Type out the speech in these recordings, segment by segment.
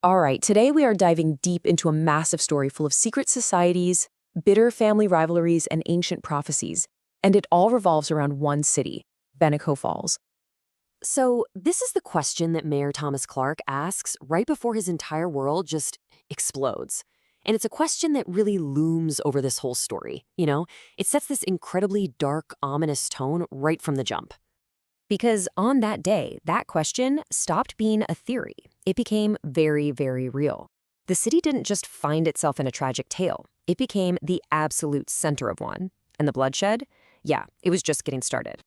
All right, today we are diving deep into a massive story full of secret societies, bitter family rivalries, and ancient prophecies. And it all revolves around one city, Benico Falls. So, this is the question that Mayor Thomas Clark asks right before his entire world just explodes. And it's a question that really looms over this whole story. It sets this incredibly dark, ominous tone right from the jump. Because on that day, that question stopped being a theory. It became very, very real. The city didn't just find itself in a tragic tale, it became the absolute center of one. And the bloodshed? Yeah, it was just getting started.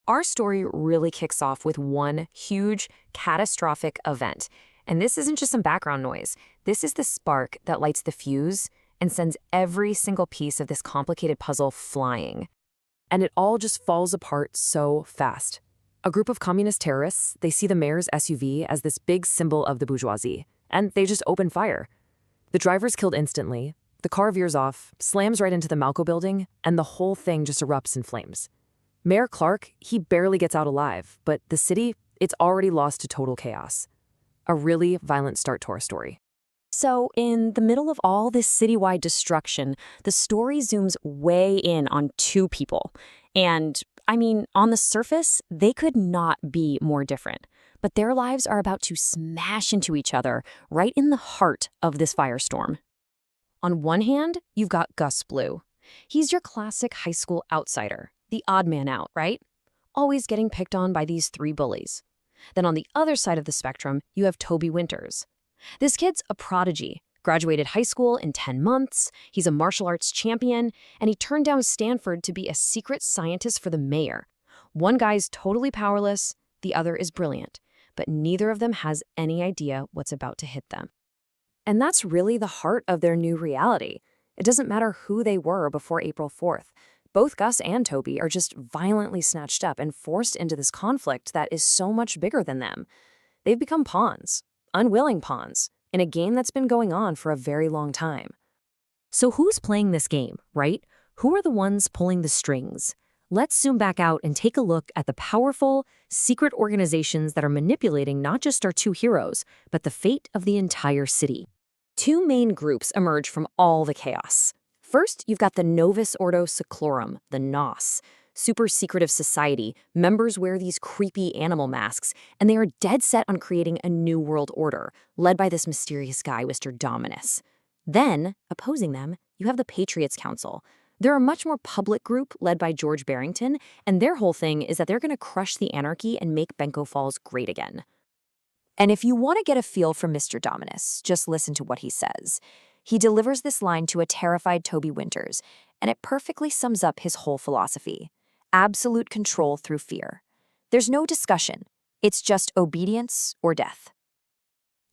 Our story really kicks off with one huge, catastrophic event. And this isn't just some background noise. This is the spark that lights the fuse and sends every single piece of this complicated puzzle flying. And it all just falls apart so fast. A group of communist terrorists, they see the mayor's SUV as this big symbol of the bourgeoisie, and they just open fire. The driver's killed instantly, the car veers off, slams right into the Malco building, and the whole thing just erupts in flames. Mayor Clark, he barely gets out alive, but the city, it's already lost to total chaos. A really violent start to our story. So, in the middle of all this citywide destruction, the story zooms way in on two people. And, on the surface, they could not be more different. But their lives are about to smash into each other right in the heart of this firestorm. On one hand, you've got Gus Blue. He's your classic high school outsider, the odd man out, right? Always getting picked on by these three bullies. Then on the other side of the spectrum, you have Toby Winters. This kid's a prodigy, graduated high school in 10 months, he's a martial arts champion, and he turned down Stanford to be a secret scientist for the mayor. One guy's totally powerless, the other is brilliant, but neither of them has any idea what's about to hit them. And that's really the heart of their new reality. It doesn't matter who they were before April 4th. Both Gus and Toby are just violently snatched up and forced into this conflict that is so much bigger than them. They've become pawns, unwilling pawns, in a game that's been going on for a very long time. So who's playing this game, right? Who are the ones pulling the strings? Let's zoom back out and take a look at the powerful, secret organizations that are manipulating not just our two heroes, but the fate of the entire city. Two main groups emerge from all the chaos. First, you've got the Novus Ordo Seclorum, the NOS, super secretive society. Members wear these creepy animal masks, and they are dead set on creating a new world order, led by this mysterious guy, Mr. Dominus. Then, opposing them, you have the Patriots Council. They're a much more public group led by George Barrington, and their whole thing is that they're going to crush the anarchy and make Benko Falls great again. And if you want to get a feel for Mr. Dominus, just listen to what he says. He delivers this line to a terrified Toby Winters, and it perfectly sums up his whole philosophy. Absolute control through fear. There's no discussion. It's just obedience or death.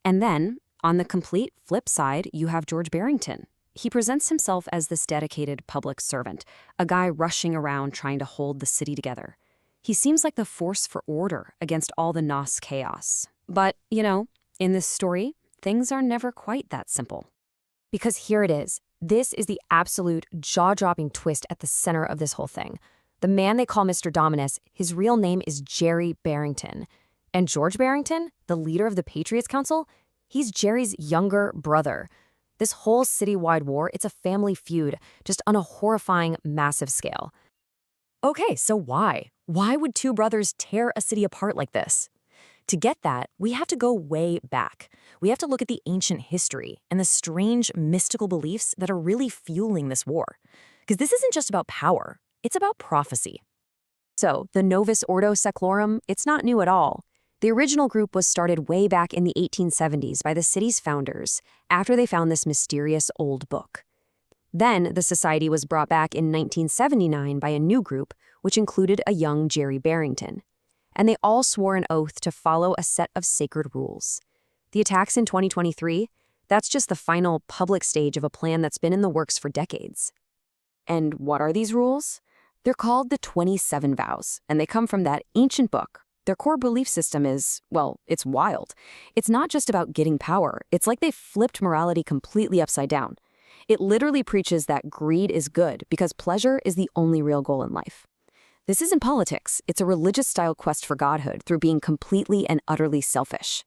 And then, on the complete flip side, you have George Barrington. He presents himself as this dedicated public servant, a guy rushing around trying to hold the city together. He seems like the force for order against all the NOS chaos. But, in this story, things are never quite that simple. Because here it is. This is the absolute jaw-dropping twist at the center of this whole thing. The man they call Mr. Dominus, his real name is Jerry Barrington. And George Barrington, the leader of the Patriots Council, he's Jerry's younger brother. This whole citywide war, it's a family feud, just on a horrifying, massive scale. Okay, so why? Why would two brothers tear a city apart like this? To get that, we have to go way back. We have to look at the ancient history and the strange mystical beliefs that are really fueling this war. Because this isn't just about power, it's about prophecy. So, the Novus Ordo Seclorum, it's not new at all. The original group was started way back in the 1870s by the city's founders after they found this mysterious old book. Then, the society was brought back in 1979 by a new group, which included a young Jerry Barrington. And they all swore an oath to follow a set of sacred rules. The attacks in 2023, that's just the final public stage of a plan that's been in the works for decades. And what are these rules? They're called the 27 Vows, and they come from that ancient book. Their core belief system is, well, it's wild. It's not just about getting power. It's like they flipped morality completely upside down. It literally preaches that greed is good because pleasure is the only real goal in life. This isn't politics. It's a religious-style quest for godhood through being completely and utterly selfish.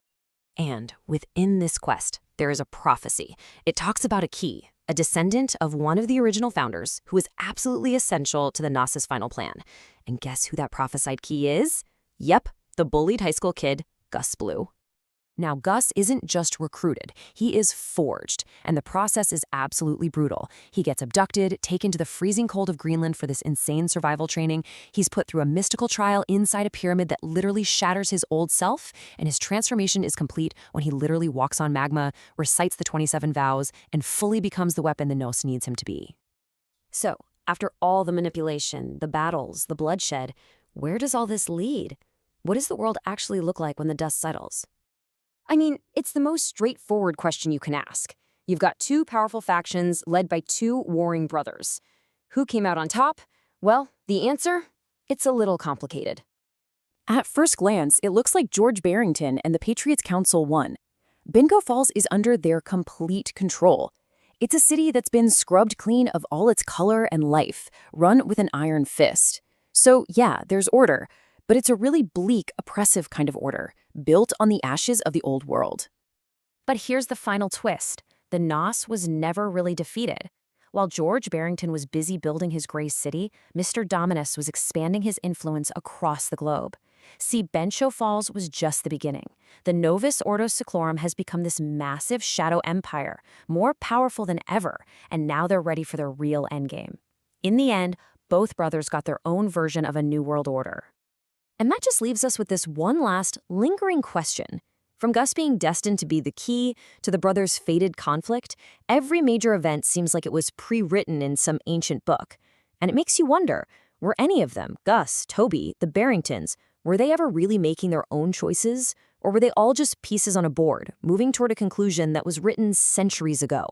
And within this quest, there is a prophecy. It talks about a key, a descendant of one of the original founders who is absolutely essential to the Gnosis final plan. And guess who that prophesied key is? Yep, the bullied high school kid, Gus Blue. Now, Gus isn't just recruited, he is forged, and the process is absolutely brutal. He gets abducted, taken to the freezing cold of Greenland for this insane survival training. He's put through a mystical trial inside a pyramid that literally shatters his old self, and his transformation is complete when he literally walks on magma, recites the 27 vows, and fully becomes the weapon the Gnos needs him to be. So, after all the manipulation, the battles, the bloodshed, where does all this lead? What does the world actually look like when the dust settles? I mean, it's the most straightforward question you can ask. You've got two powerful factions led by two warring brothers. Who came out on top? Well, the answer? It's a little complicated. At first glance, it looks like George Barrington and the Patriots Council won. Bendigo Falls is under their complete control. It's a city that's been scrubbed clean of all its color and life, run with an iron fist. So yeah, there's order, but it's a really bleak, oppressive kind of order, built on the ashes of the old world. But here's the final twist. The Gnos was never really defeated. While George Barrington was busy building his gray city, Mr. Dominus was expanding his influence across the globe. See, Bendigo Falls was just the beginning. The Novus Ordo Seclorum has become this massive shadow empire, more powerful than ever, and now they're ready for their real endgame. In the end, both brothers got their own version of a new world order. And that just leaves us with this one last, lingering question. From Gus being destined to be the key to the brothers' fated conflict, every major event seems like it was pre-written in some ancient book. And it makes you wonder, were any of them, Gus, Toby, the Barringtons, were they ever really making their own choices? Or were they all just pieces on a board, moving toward a conclusion that was written centuries ago?